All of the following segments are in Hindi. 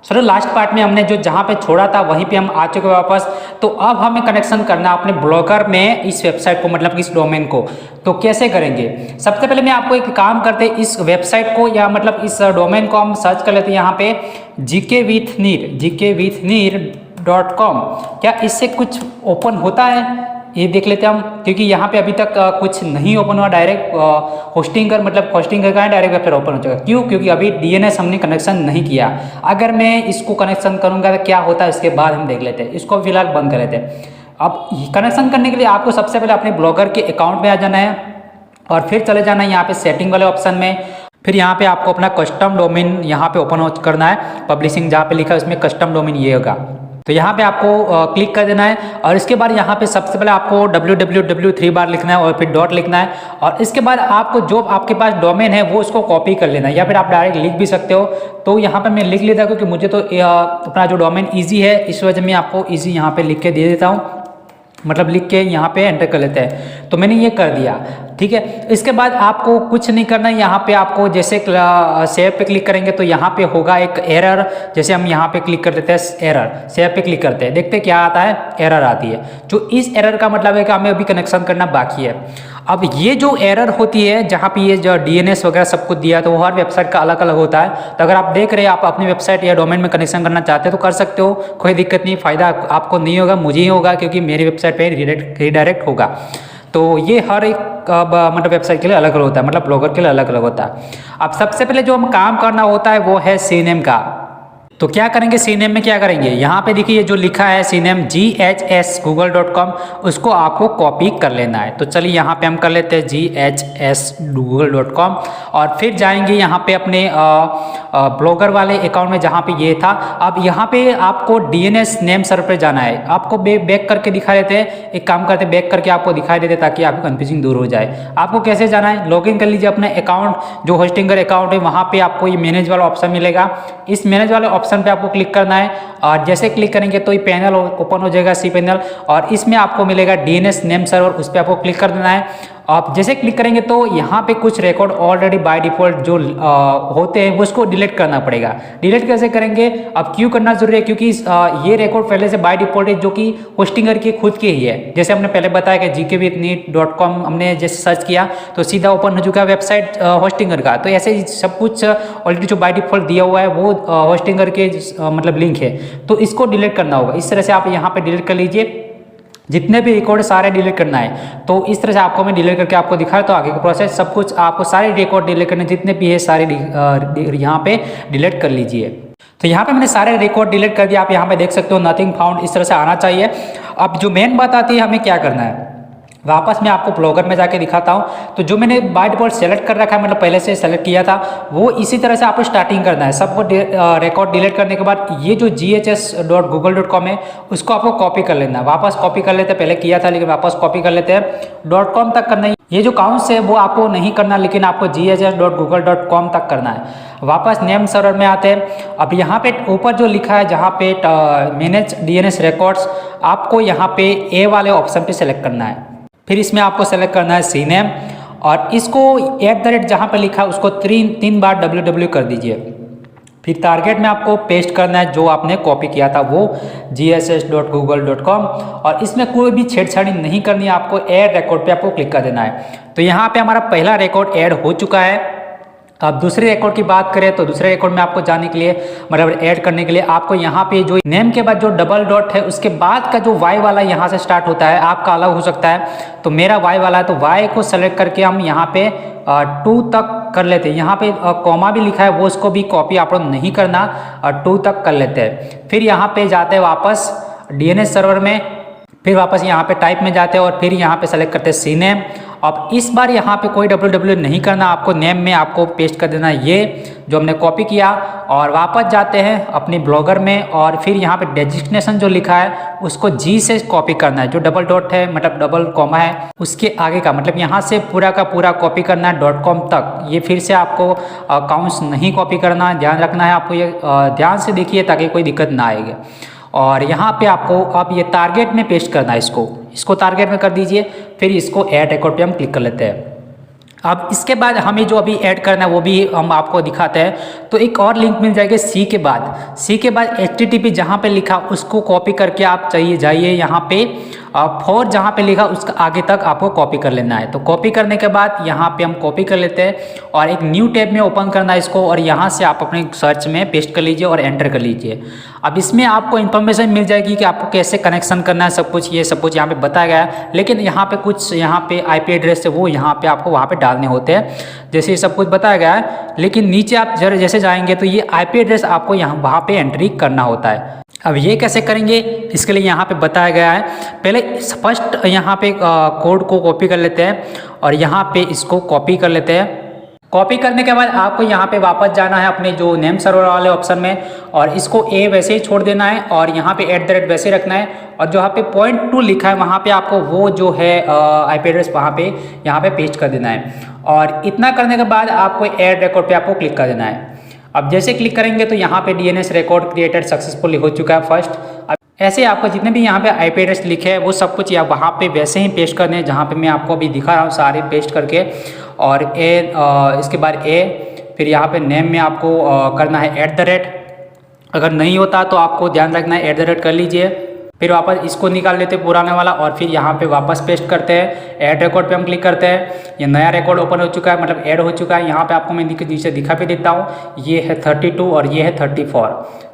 सर लास्ट पार्ट में हमने जो जहाँ पे छोड़ा था वहीं पे हम आ चुके हैं वापस। तो अब हमें कनेक्शन करना है अपने ब्लॉगर में इस वेबसाइट को, मतलब इस डोमेन को। तो कैसे करेंगे? सबसे पहले मैं आपको एक काम करते हैं, इस वेबसाइट को या मतलब इस डोमेन को हम सर्च कर लेते हैं यहाँ पे gkwithneer.com। क्या इससे कुछ ओपन होता है ये देख लेते हैं हम, क्योंकि यहाँ पे अभी तक कुछ नहीं ओपन हुआ। डायरेक्ट होस्टिंग कर मतलब होस्टिंग का है, डायरेक्ट वेबसाइट ओपन हो जाएगा। क्यों? क्योंकि अभी डीएनएस हमने कनेक्शन नहीं किया। अगर मैं इसको कनेक्शन करूँगा तो क्या होता है इसके बाद हम देख लेते हैं। इसको फिलहाल बंद कर लेते हैं। अब कनेक्शन करने के लिए आपको सबसे पहले अपने ब्लॉगर के अकाउंट में आ जाना है और फिर चले जाना है यहाँ पे सेटिंग वाले ऑप्शन में। फिर यहाँ पे आपको अपना कस्टम डोमेन यहाँ पे ओपन करना है। पब्लिशिंग जहाँ पे लिखा है उसमें कस्टम डोमेन ये होगा, तो यहाँ पे आपको क्लिक कर देना है। और इसके बाद यहाँ पे सबसे पहले आपको www 3 बार लिखना है और फिर डॉट लिखना है। और इसके बाद आपको जो आपके पास डोमेन है वो उसको कॉपी कर लेना है, या फिर आप डायरेक्ट लिख भी सकते हो। तो यहाँ पे मैं लिख लेता हूँ क्योंकि मुझे तो अपना जो डोमेन ईजी है, इस वजह मैं आपको ईजी यहाँ पे लिख के दे देता हूँ, मतलब लिख के यहाँ पे एंटर कर लेते हैं। तो मैंने ये कर दिया, ठीक है। इसके बाद आपको कुछ नहीं करना है। यहाँ पे आपको जैसे सेव पे क्लिक करेंगे तो यहाँ पे होगा एक एरर। जैसे हम यहाँ पे क्लिक कर देते हैं एरर, सेव पे क्लिक करते हैं, देखते हैं क्या आता है, एरर आती है। जो इस एरर का मतलब है कि हमें अभी कनेक्शन करना बाकी है। अब ये जो एरर होती है जहाँ पे ये जो डीएनएस वगैरह सब कुछ दिया है, तो वो हर वेबसाइट का अलग अलग होता है। तो अगर आप देख रहे हैं, आप अपनी वेबसाइट या डोमेन में कनेक्शन करना चाहते हो तो कर सकते हो, कोई दिक्कत नहीं। फायदा आपको नहीं होगा, मुझे ही होगा, क्योंकि मेरी वेबसाइट पे रिडायरेक्ट होगा। तो ये हर एक मतलब वेबसाइट के लिए अलग अलग होता है, मतलब ब्लॉगर के लिए अलग अलग होता है। अब सबसे पहले जो हम काम करना होता है वो है सीनेम का। तो क्या करेंगे, सीनेम में क्या करेंगे, यहाँ पे देखिए जो लिखा है सीनेम GHSGoogle.com, उसको आपको कॉपी कर लेना है। तो चलिए यहाँ पे हम कर लेते हैं GHSGoogle.com और फिर जाएंगे यहाँ पे अपने ब्लॉगर वाले अकाउंट में जहाँ पे ये था। अब यहाँ पे आपको DNS नेम सर्वर पे जाना है। आपको बैक करके दिखा देते हैं, एक काम करते हैं बैक करके आपको दिखाई देते ताकि आपकी कंफ्यूजिंग दूर हो जाए। आपको कैसे जाना है, लॉगिन कर लीजिए अपने अकाउंट, जो होस्टिंगर अकाउंट है वहाँ पे आपको ये मैनेज वाला ऑप्शन मिलेगा। इस मैनेज वाले ऑप्शन पे आपको क्लिक करना है और जैसे क्लिक करेंगे तो ये पैनल ओपन हो जाएगा, सी पैनल, और इसमें आपको मिलेगा DNS नेम सर्वर, उस पर आपको क्लिक कर देना है। आप जैसे क्लिक करेंगे तो यहाँ पे कुछ रिकॉर्ड ऑलरेडी बाय डिफॉल्ट जो होते हैं वो उसको डिलीट करना पड़ेगा। डिलीट कैसे करेंगे, अब क्यों करना जरूरी है, क्योंकि ये रिकॉर्ड पहले से बाय डिफॉल्ट है जो कि होस्टिंगर के खुद के ही है। जैसे हमने पहले बताया कि gkwithneer.com हमने जैसे सर्च किया तो सीधा ओपन हो चुका है वेबसाइट होस्टिंगर का। तो ऐसे सब कुछ ऑलरेडी जो बाय डिफॉल्ट दिया हुआ है वो होस्टिंगर के मतलब लिंक है, तो इसको डिलीट करना होगा। इस तरह से आप यहाँ पे डिलीट कर लीजिए, जितने भी रिकॉर्ड सारे डिलीट करना है। तो इस तरह से आपको मैं डिलीट करके आपको दिखाया, तो आगे का प्रोसेस सब कुछ आपको सारे रिकॉर्ड डिलीट करने जितने भी है सारे यहाँ पे डिलीट कर लीजिए। तो यहाँ पे मैंने सारे रिकॉर्ड डिलीट कर दिया, आप यहाँ पे देख सकते हो नथिंग फाउंड, इस तरह से आना चाहिए। अब जो मेन बात आती है हमें क्या करना है, वापस मैं आपको ब्लॉगर में जाके दिखाता हूँ। तो जो मैंने बाय डिफॉल्ट सेलेक्ट कर रखा है, मतलब पहले से सेलेक्ट किया था, वो इसी तरह से आपको स्टार्टिंग करना है। सबको रिकॉर्ड डिलीट करने के बाद ये जो GHS.google.com है उसको आपको कॉपी कर लेना है। वापस कॉपी कर लेते हैं, पहले किया था लेकिन वापस कॉपी कर लेते हैं। .com तक करना है, ये जो काउंट्स है वो आपको नहीं करना, लेकिन आपको GHS.google.com तक करना है। वापस नेम सर्वर में आते हैं। अब यहाँ पे ऊपर जो लिखा है जहाँ पे मैनेज DNS रिकॉर्ड्स, आपको यहाँ पे ए वाले ऑप्शन पे सेलेक्ट करना है। फिर इसमें आपको सेलेक्ट करना है सीनेम और इसको @ जहाँ पर लिखा है उसको 3 बार www कर दीजिए। फिर टारगेट में आपको पेस्ट करना है जो आपने कॉपी किया था वो GHS.google.com, और इसमें कोई भी छेड़छाड़ी नहीं करनी है, आपको ऐड रिकॉर्ड पे आपको क्लिक कर देना है। तो यहाँ पे हमारा पहला रिकॉर्ड ऐड हो चुका है। अब दूसरे रिकॉर्ड की बात करें तो दूसरे रिकॉर्ड में आपको जाने के लिए मतलब ऐड करने के लिए आपको यहाँ पे जो नेम के बाद जो डबल डॉट है उसके बाद का जो Y वाला यहाँ से स्टार्ट होता है, आपका अलग हो सकता है। तो मेरा Y वाला है, तो Y को सेलेक्ट करके हम यहाँ पे 2 तक कर लेते हैं। यहाँ पे कॉमा भी लिखा है वो उसको भी कॉपी आप लोग नहीं करना, 2 तक कर लेते हैं। फिर यहाँ पे जाते हैं वापस DNS सर्वर में, फिर वापस यहाँ पे टाइप में जाते हैं और फिर यहाँ पे सेलेक्ट करते हैं सीनेम। अब इस बार यहाँ पे कोई www नहीं करना, आपको नेम में आपको पेस्ट कर देना है ये जो हमने कॉपी किया, और वापस जाते हैं अपनी ब्लॉगर में और फिर यहाँ पे डेजिग्नेशन जो लिखा है उसको G से कॉपी करना है। जो डबल डॉट है मतलब डबल कॉमा है उसके आगे का, मतलब यहाँ से पूरा का पूरा कॉपी करना है .com तक। ये फिर से आपको अकाउंट्स नहीं कॉपी करना है, ध्यान रखना है आपको, ये ध्यान से देखिए ताकि कोई दिक्कत ना आएगी। और यहाँ पे आपको अब ये टारगेट में पेस्ट करना है, इसको टारगेट में कर दीजिए। फिर इसको ऐड रिकॉर्ड पे हम क्लिक कर लेते हैं। अब इसके बाद हमें जो अभी ऐड करना है वो भी हम आपको दिखाते हैं। तो एक और लिंक मिल जाएगी सी के बाद HTTP जहाँ पे लिखा उसको कॉपी करके आप जाइए यहाँ पे फॉर जहाँ पे लिखा उसका आगे तक आपको कॉपी कर लेना है। तो कॉपी करने के बाद यहाँ पे हम कॉपी कर लेते हैं और एक न्यू टैब में ओपन करना है इसको, और यहाँ से आप अपने सर्च में पेस्ट कर लीजिए और एंटर कर लीजिए। अब इसमें आपको इन्फॉर्मेशन मिल जाएगी कि आपको कैसे कनेक्शन करना है, सब कुछ ये सब कुछ यहाँ पे बताया गया है। लेकिन यहाँ पे कुछ यहाँ पे IP एड्रेस है वो यहाँ पे आपको वहाँ पे डालने होते हैं, जैसे ये सब कुछ बताया गया है। लेकिन नीचे आप जैसे जाएंगे तो ये IP एड्रेस आपको यहाँ वहाँ पे एंट्री करना होता है। अब ये कैसे करेंगे इसके लिए यहाँ पे बताया गया है। पहले फर्स्ट यहाँ पे कोड को कॉपी कर लेते हैं और यहाँ पे इसको कॉपी कर लेते हैं। कॉपी करने के बाद आपको यहाँ पे वापस जाना है अपने जो नेम सर्वर वाले ऑप्शन में, और इसको A वैसे ही छोड़ देना है और यहाँ पे @ वैसे रखना है, और जो यहाँ पे .2 लिखा है वहाँ पे आपको वो जो है IP एड्रेस वहाँ पे यहाँ पे पेस्ट कर देना है। और इतना करने के बाद आपको ऐड रिकॉर्ड पे आपको क्लिक कर देना है। अब जैसे क्लिक करेंगे तो यहाँ पे DNS रिकॉर्ड क्रिएटेड सक्सेसफुली हो चुका है फर्स्ट। अब ऐसे आपको जितने भी यहाँ पे IP एड्रेस लिखे हैं वो सब कुछ या वहाँ पे वैसे ही पेस्ट करने हैं जहाँ पे मैं आपको अभी दिखा रहा हूँ, सारे पेस्ट करके। और इसके बाद फिर यहाँ पे नेम में आपको करना है @ अगर नहीं होता तो आपको ध्यान रखना है @ कर लीजिए। फिर वापस इसको निकाल लेते हैं पुराने वाला और फिर यहाँ पे वापस पेस्ट करते हैं। ऐड रिकॉर्ड पे हम क्लिक करते हैं। ये नया रिकॉर्ड ओपन हो चुका है, मतलब ऐड हो चुका है। यहाँ पे आपको मैं नीचे दिखा भी देता हूँ, ये है 32 और ये है 34।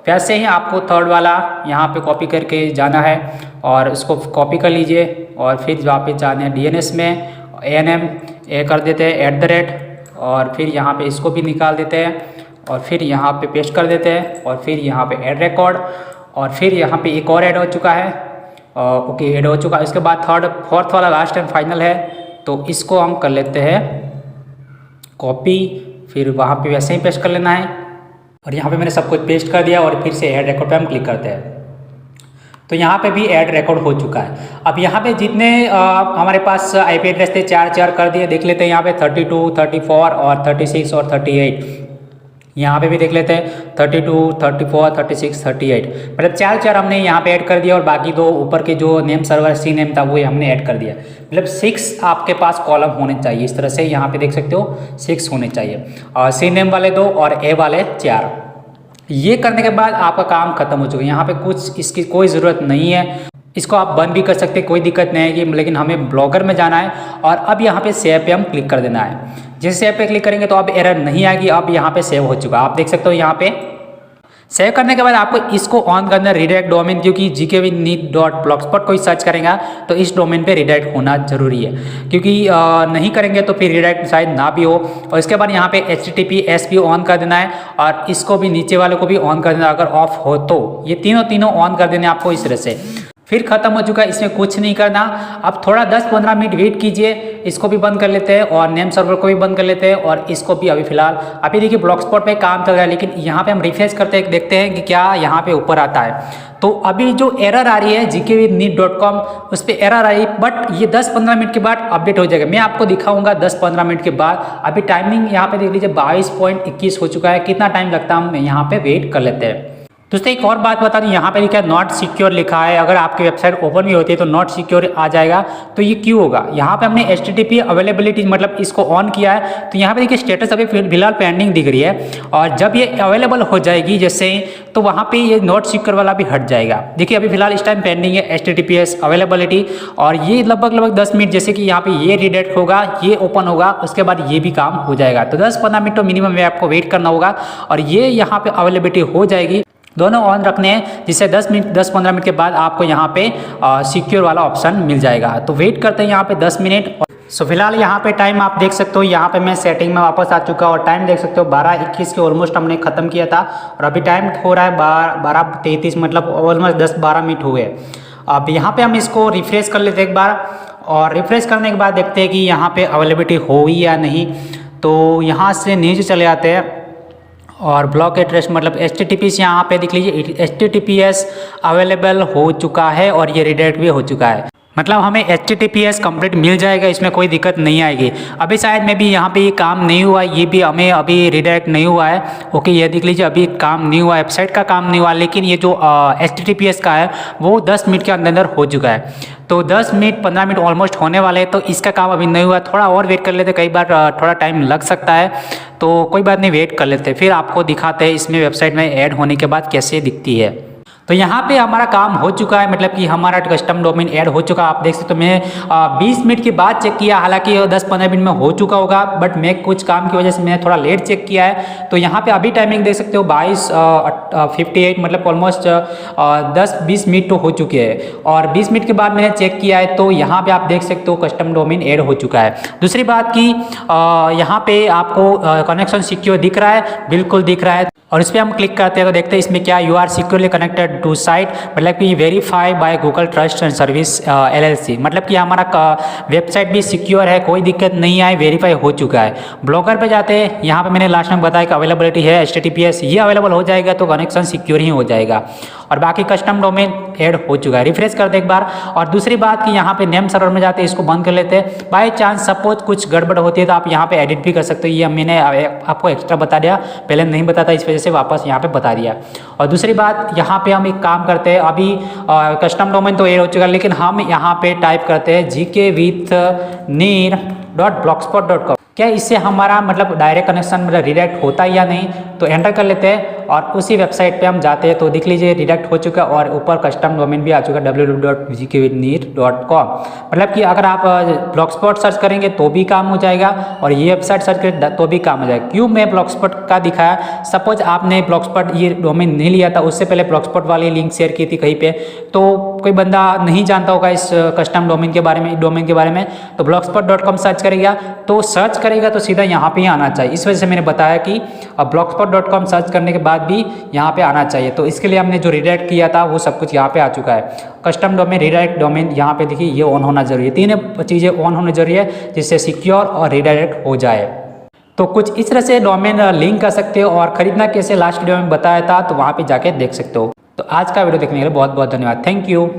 वैसे ही आपको थर्ड वाला यहाँ पे कॉपी करके जाना है और उसको कॉपी कर लीजिए और फिर वापस जाना है DNS में ANM कर देते हैं @ और फिर यहाँ पे इसको भी निकाल देते हैं और फिर यहाँ पे पेस्ट कर देते हैं और फिर यहाँ पे ऐड रिकॉर्ड, और फिर यहाँ पे एक और ऐड हो चुका है। ओके, ऐड हो चुका है। इसके बाद फोर्थ वाला लास्ट एंड फाइनल है, तो इसको हम कर लेते हैं कॉपी, फिर वहाँ पे वैसे ही पेस्ट कर लेना है। और यहाँ पे मैंने सब कुछ पेस्ट कर दिया और फिर से ऐड रिकॉर्ड पे हम क्लिक करते हैं। तो यहाँ पे भी ऐड रिकॉर्ड हो चुका है। अब यहाँ पे जितने हमारे पास IP एड्रेस थे 4 कर दिए, देख लेते हैं यहाँ पे 32, 34 और 36 और 38। यहाँ पे भी देख लेते हैं 32, 34, 36, 38, मतलब 4 हमने यहाँ पे ऐड कर दिया और बाकी 2 ऊपर के जो नेम सर्वर C नेम था वो हमने ऐड कर दिया। मतलब 6 आपके पास कॉलम होने चाहिए, इस तरह से यहाँ पे देख सकते हो 6 होने चाहिए, और C नेम वाले 2 और A वाले 4। ये करने के बाद आपका काम खत्म हो चुका है। यहाँ पे कुछ इसकी कोई ज़रूरत नहीं है, इसको आप बंद भी कर सकते हैं, कोई दिक्कत नहीं है। लेकिन हमें ब्लॉगर में जाना है और अब यहाँ पे सेव पे हम क्लिक कर देना है। जिस सेव पे क्लिक करेंगे तो अब एरर नहीं आएगी, अब यहाँ पे सेव हो चुका है, आप देख सकते हो। यहाँ पे सेव करने के बाद आपको इसको ऑन करना है रिडायरेक्ट डोमेन, क्योंकि gkvneet.blogspot कोई सर्च करेगा तो इस डोमेन पे रिडायरेक्ट होना जरूरी है, क्योंकि नहीं करेंगे तो फिर रिडायरेक्ट शायद ना भी हो। और इसके बाद यहाँ पे HTTPS भी ऑन कर देना है और इसको भी नीचे वाले को भी ऑन कर देना, अगर ऑफ हो तो ये तीनों ऑन कर देने आपको इस तरह से। फिर खत्म हो चुका है, इसमें कुछ नहीं करना। अब थोड़ा 10-15 मिनट वेट कीजिए, इसको भी बंद कर लेते हैं और नेम सर्वर को भी बंद कर लेते हैं और इसको भी अभी फिलहाल अभी देखिए ब्लॉगस्पॉट पे काम चल रहा है, लेकिन यहाँ पे हम रिफ्रेश करते हैं, देखते हैं कि क्या यहाँ पे ऊपर आता है। तो अभी जो एरर आ रही है gkvneet.com उस पर एरर आ रही है, बट ये 10-15 मिनट के बाद अपडेट हो जाएगा। मैं आपको दिखाऊंगा 10-15 मिनट के बाद। अभी टाइमिंग यहाँ पे देख लीजिए 22.21 हो चुका है, कितना टाइम लगता है हम यहाँ पे वेट कर लेते हैं। दोस्तों एक और बात बता दूं, यहाँ पे क्या नॉट सिक्योर लिखा है, अगर आपकी वेबसाइट ओपन भी होती है तो नॉट सिक्योर आ जाएगा। तो ये क्यों होगा? यहाँ पे हमने HTTP अवेलेबिलिटी मतलब इसको ऑन किया है, तो यहाँ पे देखिए स्टेटस अभी फिलहाल पेंडिंग दिख रही है, और जब ये अवेलेबल हो जाएगी जैसे तो वहाँ पे ये नॉट सिक्योर वाला भी हट जाएगा। देखिए अभी फिलहाल इस टाइम पेंडिंग है HTTPS अवेलेबिलिटी, और ये लगभग 10 मिनट, जैसे कि यहाँ पे ये रिडायरेक्ट होगा, ये ओपन होगा, उसके बाद ये भी काम हो जाएगा। तो 10-15 मिनट तो मिनिमम में आपको वेट करना होगा और ये यहाँ पे अवेलेबिलिटी हो जाएगी। दोनों ऑन रखने हैं, जिससे 10-15 मिनट के बाद आपको यहाँ पे सिक्योर वाला ऑप्शन मिल जाएगा। तो वेट करते हैं यहाँ पे 10 मिनट। सो फिलहाल यहाँ पे टाइम आप देख सकते हो, यहाँ पे मैं सेटिंग में वापस आ चुका और टाइम देख सकते हो 12:21 के ऑलमोस्ट हमने ख़त्म किया था, और अभी टाइम हो रहा है 12:33, मतलब ऑलमोस्ट 10-12 मिनट हुए। अब यहाँ पे हम इसको रिफ्रेश कर लेते हैं एक बार, और रिफ्रेश करने के बाद देखते हैं कि यहाँ पे अवेलेबिलिटी हुई या नहीं। तो यहाँ से नीचे चले आते हैं और ब्लॉक एड्रेस मतलब HTTPS यहाँ पे देख लीजिए HTTPS अवेलेबल हो चुका है और ये रिडायरेक्ट भी हो चुका है, मतलब हमें HTTPS कंप्लीट मिल जाएगा, इसमें कोई दिक्कत नहीं आएगी। अभी शायद में भी यहाँ पे ये काम नहीं हुआ, ये भी हमें अभी रिडायरेक्ट नहीं हुआ है। ओके, ये देख लीजिए अभी काम नहीं हुआ, वेबसाइट का काम नहीं हुआ, लेकिन ये जो HTTPS का है वो 10 मिनट के अंदर हो चुका है। तो 10 मिनट 15 मिनट ऑलमोस्ट होने वाले हैं, तो इसका काम अभी नहीं हुआ, थोड़ा और वेट कर लेते, कई बार थोड़ा टाइम लग सकता है, तो कोई बात नहीं, वेट कर लेते, फिर आपको दिखाते हैं इसमें वेबसाइट में ऐड होने के बाद कैसे दिखती है। तो यहाँ पे हमारा काम हो चुका है, मतलब कि हमारा कस्टम डोमेन ऐड हो चुका है। आप देख सकते हो मैं 20 मिनट के बाद चेक किया, हालांकि 10-15 मिनट में हो चुका होगा, बट मैं कुछ काम की वजह से मैं थोड़ा लेट चेक किया है। तो यहाँ पे अभी टाइमिंग देख सकते हो 22:58, मतलब ऑलमोस्ट 10-20 मिनट तो हो चुके हैं, और 20 मिनट के बाद मैंने चेक किया है, तो यहाँ पे आप देख सकते हो कस्टम डोमेन ऐड हो चुका है। दूसरी बात कि यहाँ पे आपको कनेक्शन सिक्योर दिख रहा है, बिल्कुल दिख रहा है, और इस पर हम क्लिक करते हैं तो देखते हैं इसमें क्या, you are securely connected to site, मतलब कि verify by Google trust and services LLC, मतलब कि हमारा वेबसाइट भी सिक्योर है, कोई दिक्कत नहीं आई, वेरीफाई हो चुका है। ब्लॉगर पे जाते हैं, यहाँ पे मैंने लास्ट में बताया कि अवेलेबिलिटी है HTTPS, ये अवेलेबल हो जाएगा तो कनेक्शन सिक्योर ही हो जाएगा, और बाकी कस्टम डोमेन ऐड हो चुका है। रिफ्रेश कर दे एक बार। और दूसरी बात कि यहाँ पे नेम सर्वर में जाते हैं, इसको बंद कर लेते हैं, बाय चांस सपोज कुछ गड़बड़ होती है तो आप यहाँ पे एडिट भी कर सकते हो, ये मैंने आपको एक्स्ट्रा बता दिया, पहले नहीं बताता, इस वजह से वापस यहाँ पे बता दिया। और दूसरी बात, यहाँ पे हम एक काम करते हैं, अभी कस्टम डोमेन तो ऐड हो चुका है, लेकिन हम यहाँ पे टाइप करते हैं gkvithneer.blogspot.com। क्या इससे हमारा मतलब डायरेक्ट कनेक्शन मतलब रिडायरेक्ट होता है या नहीं, तो एंटर कर लेते हैं, और उसी वेबसाइट पे हम जाते हैं तो देख लीजिए रिडायरेक्ट हो चुका है, और ऊपर कस्टम डोमेन भी आ चुका है www.gkvithneer.com। मतलब कि अगर आप ब्लॉगस्पॉट सर्च करेंगे तो भी काम हो जाएगा, और ये वेबसाइट सर्च करें तो भी काम हो जाएगा। क्यों मैं ब्लॉगस्पॉट का दिखाया, सपोज आपने ब्लॉगस्पॉट ये डोमेन नहीं लिया था, उससे पहले ब्लॉगस्पॉट वाली लिंक शेयर की थी कहीं पे, तो कोई बंदा नहीं जानता होगा इस कस्टम डोमेन के बारे में, तो blogspot.com सर्च करेगा, तो सर्च करेगा तो सीधा यहाँ पे ही आना चाहिए। इस वजह से मैंने बताया कि blogspot.com सर्च करने के बाद भी यहाँ पे आना चाहिए, तो इसके लिए हमने जो रिडायरेक्ट किया था वो सब कुछ यहाँ पे आ चुका है। कस्टम डोमेन, रिडायरेक्ट डोमेन, यहाँ पे देखिए ये ऑन होना जरूरी है, तीन चीज़ें ऑन होनी जरूरी है जिससे सिक्योर और रिडायरेक्ट हो जाए। तो कुछ इस तरह से डोमेन लिंक कर सकते हो, और खरीदना कैसे लास्ट वीडियो में बताया था, तो वहाँ पे जाके देख सकते हो। तो आज का वीडियो देखने के लिए बहुत बहुत धन्यवाद, थैंक यू।